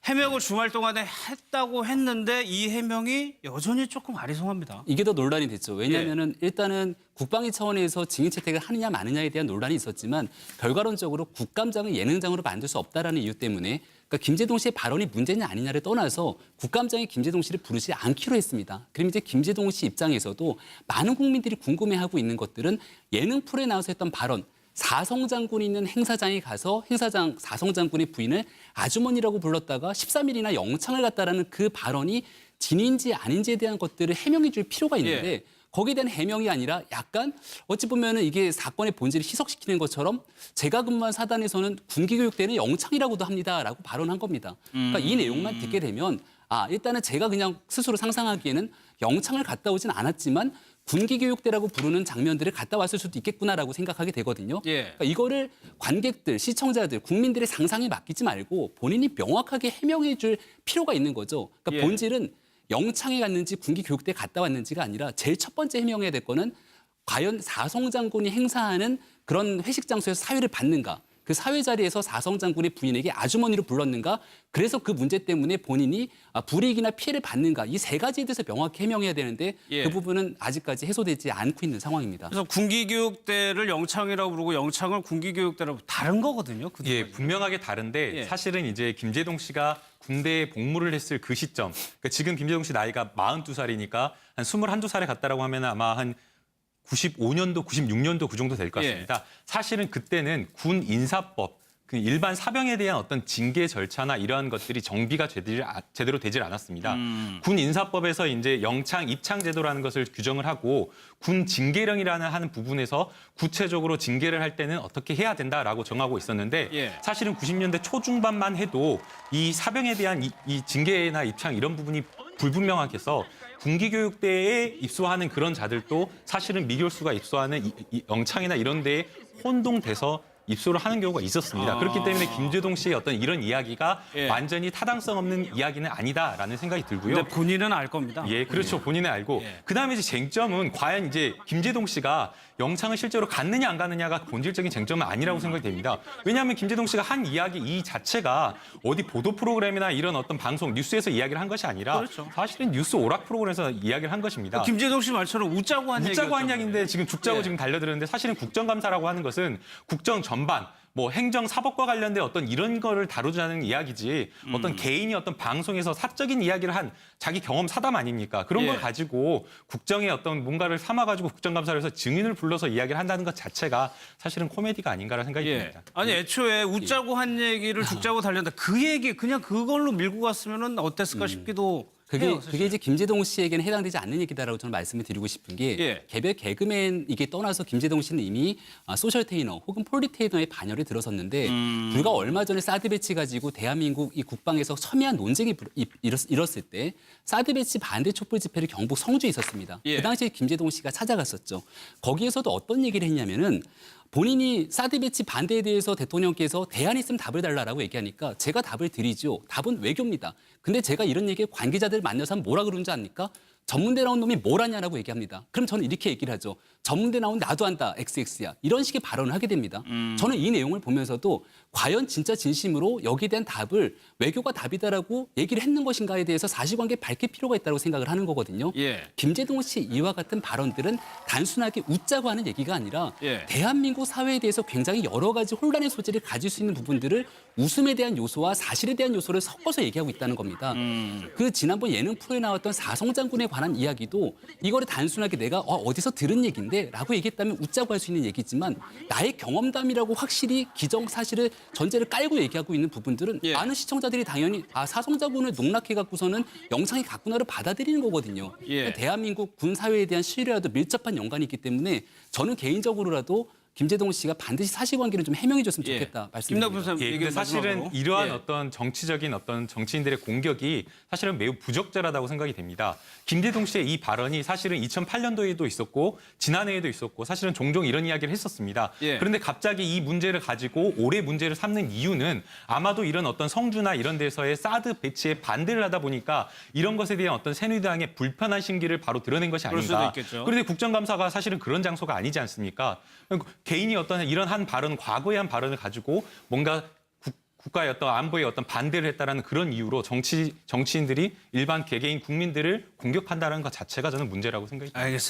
해명을 주말 동안에 했다고 했는데 이 해명이 여전히 조금 아리송합니다. 이게 더 논란이 됐죠. 왜냐하면은 일단은 국방위 차원에서 증인 채택을 하느냐 마느냐에 대한 논란이 있었지만 결과론적으로 국감장을 예능장으로 만들 수 없다라는 이유 때문에 그러니까 김재동 씨의 발언이 문제냐 아니냐를 떠나서 국감장에 김재동 씨를 부르지 않기로 했습니다. 그럼 이제 김재동 씨 입장에서도 많은 국민들이 궁금해하고 있는 것들은 예능 프로에 나와서 했던 발언, 사성 장군이 있는 행사장에 가서 행사장 사성 장군의 부인을 아주머니라고 불렀다가 13일이나 영창을 갔다라는 그 발언이 진인지 아닌지에 대한 것들을 해명해 줄 필요가 있는데 거기에 대한 해명이 아니라 약간 어찌 보면은 이게 사건의 본질을 희석시키는 것처럼 제가 근무한 사단에서는 군기교육대는 영창이라고도 합니다라고 발언한 겁니다. 그러니까 이 내용만 듣게 되면 일단은 제가 그냥 스스로 상상하기에는 영창을 갔다 오진 않았지만 군기교육대라고 부르는 장면들을 갔다 왔을 수도 있겠구나라고 생각하게 되거든요. 그러니까 이거를 관객들, 시청자들, 국민들의 상상에 맡기지 말고 본인이 명확하게 해명해 줄 필요가 있는 거죠. 그러니까 본질은 영창에 갔는지 군기교육대에 갔다 왔는지가 아니라 제일 첫 번째 해명해야 될 거는 과연 사성 장군이 행사하는 그런 회식 장소에서 사회를 받는가. 그 사회 자리에서 사성 장군의 부인에게 아주머니로 불렀는가? 그래서 그 문제 때문에 본인이 불이익이나 피해를 받는가? 이 세 가지에 대해서 명확히 해명해야 되는데 그 부분은 아직까지 해소되지 않고 있는 상황입니다. 그래서 군기교육대를 영창이라고 부르고 영창을 군기교육대라고 다른 거거든요. 분명하게 다른데 사실은 이제 김재동 씨가 군대에 복무를 했을 그 시점, 그러니까 지금 김재동 씨 나이가 42살이니까 한 21~22살에 갔다라고 하면 아마 한 95년도, 96년도 그 정도 될 것 같습니다. 사실은 그때는 군 인사법, 그 일반 사병에 대한 어떤 징계 절차나 이러한 것들이 정비가 제대로 되질 않았습니다. 군 인사법에서 이제 영창 입창 제도라는 것을 규정을 하고 군 징계령이라는 하는 부분에서 구체적으로 징계를 할 때는 어떻게 해야 된다라고 정하고 있었는데 사실은 90년대 초중반만 해도 이 사병에 대한 이 징계나 입창 이런 부분이 불분명하게 해서 군기교육대에 입소하는 그런 자들도 사실은 미교수가 입소하는 이 영창이나 이런 데에 혼동돼서 입소를 하는 경우가 있었습니다. 그렇기 때문에 김재동 씨의 어떤 이런 이야기가 완전히 타당성 없는 이야기는 아니다라는 생각이 들고요. 근데 본인은 알 겁니다. 그렇죠. 본인은 알고. 그다음에 이제 쟁점은 과연 이제 김재동 씨가 영창을 실제로 갔느냐 안 갔느냐가 본질적인 쟁점은 아니라고 생각이 됩니다. 왜냐하면 김재동 씨가 한 이야기 이 자체가 어디 보도 프로그램이나 이런 어떤 방송 뉴스에서 이야기를 한 것이 아니라 사실은 뉴스 오락 프로그램에서 이야기를 한 것입니다. 김재동 씨 말처럼 웃자고 한 이야기인데 지금 죽자고 지금 달려들었는데 사실은 국정감사라고 하는 것은 국정 전반 뭐 행정 사법과 관련된 어떤 이런 거를 다루자는 이야기지 어떤 개인이 어떤 방송에서 사적인 이야기를 한 자기 경험 사담 아닙니까? 그런 걸 가지고 국정의 어떤 뭔가를 삼아가지고 국정감사를 해서 증인을 불러서 이야기를 한다는 것 자체가 사실은 코미디가 아닌가라는 생각이 듭니다. 아니 애초에 웃자고 한 얘기를 죽자고 달렸다. 그 얘기 그냥 그걸로 밀고 갔으면 어땠을까 싶기도 그게 이제 김재동 씨에게는 해당되지 않는 얘기다라고 저는 말씀을 드리고 싶은 게 개별 개그맨 이게 떠나서 김재동 씨는 이미 소셜 테이너 혹은 폴리테이너의 반열에 들어섰는데 불과 얼마 전에 사드 배치 가지고 대한민국 이 국방에서 첨예한 논쟁이 일었을 때 사드 배치 반대 촛불 집회를 경북 성주에 있었습니다. 그 당시에 김재동 씨가 찾아갔었죠. 거기에서도 어떤 얘기를 했냐면은 본인이 사드 배치 반대에 대해서 대통령께서 대안이 있으면 답을 달라라고 얘기하니까 제가 답을 드리죠. 답은 외교입니다. 근데 제가 이런 얘기에 관계자들 만나서 하면 뭐라 그러는지 압니까? 전문대 나온 놈이 뭘 하냐라고 얘기합니다. 그럼 저는 이렇게 얘기를 하죠. 전문대 나온 나도 한다, XX야. 이런 식의 발언을 하게 됩니다. 저는 이 내용을 보면서도 과연 진짜 진심으로 여기에 대한 답을 외교가 답이다라고 얘기를 했는 것인가에 대해서 사실관계 밝힐 필요가 있다고 생각을 하는 거거든요. 김재동 씨 이와 같은 발언들은 단순하게 웃자고 하는 얘기가 아니라 대한민국 사회에 대해서 굉장히 여러 가지 혼란의 소지를 가질 수 있는 부분들을 웃음에 대한 요소와 사실에 대한 요소를 섞어서 얘기하고 있다는 겁니다. 그 지난번 예능 프로에 나왔던 사성 장군에 관한 이야기도 이거를 단순하게 내가 어디서 들은 얘기인데 라고 얘기했다면 웃자고 할 수 있는 얘기지만 나의 경험담이라고 확실히 기정사실을 전제를 깔고 얘기하고 있는 부분들은 많은 시청자들이 당연히 사성 장군을 농락해갖고서는 영상이 갔구나를 받아들이는 거거든요. 그러니까 대한민국 군 사회에 대한 신뢰와도 밀접한 연관이 있기 때문에 저는 개인적으로라도 김재동 씨가 반드시 사실관계를 좀 해명해 줬으면 좋겠다 말씀드립니다. 근데 사실은 이러한 어떤 정치적인 어떤 정치인들의 공격이 사실은 매우 부적절하다고 생각이 됩니다. 김재동 씨의 이 발언이 사실은 2008년도에도 있었고 지난해에도 있었고 사실은 종종 이런 이야기를 했었습니다. 그런데 갑자기 이 문제를 가지고 올해 문제를 삼는 이유는 아마도 이런 어떤 성주나 이런 데서의 사드 배치에 반대를 하다 보니까 이런 것에 대한 어떤 새누리당의 불편한 심기를 바로 드러낸 것이 아닌가. 그런데 국정감사가 사실은 그런 장소가 아니지 않습니까? 개인이 어떤 이런 한 발언, 과거의 한 발언을 가지고 뭔가 국가의 어떤 안보에 어떤 반대를 했다라는 그런 이유로 정치인들이 일반 개개인 국민들을 공격한다는 것 자체가 저는 문제라고 생각이 듭니다. 알겠습니다.